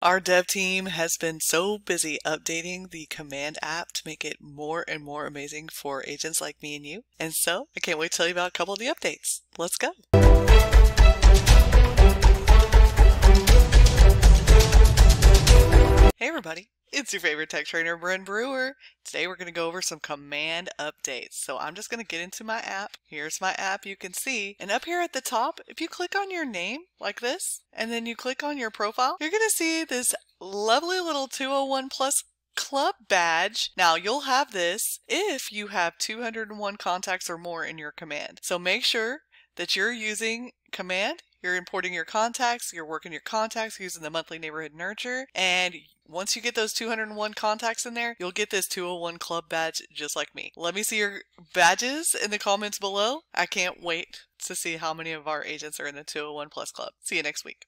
Our dev team has been so busy updating the Command app to make it more and more amazing for agents like me and you. And so I can't wait to tell you about a couple of the updates. Let's go. Hey everybody, it's your favorite tech trainer, Bren Brewer. Today we're going to go over some command updates. So I'm just going to get into my app. Here's my app, you can see. And up here at the top, if you click on your name like this, and then you click on your profile, you're going to see this lovely little 201 Plus Club badge. Now you'll have this if you have 201 contacts or more in your command. So make sure that you're using command, you're importing your contacts, you're working your contacts using the monthly neighborhood nurture, and once you get those 201 contacts in there, you'll get this 201 club badge just like me. Let me see your badges in the comments below. I can't wait to see how many of our agents are in the 201 Plus Club. See you next week.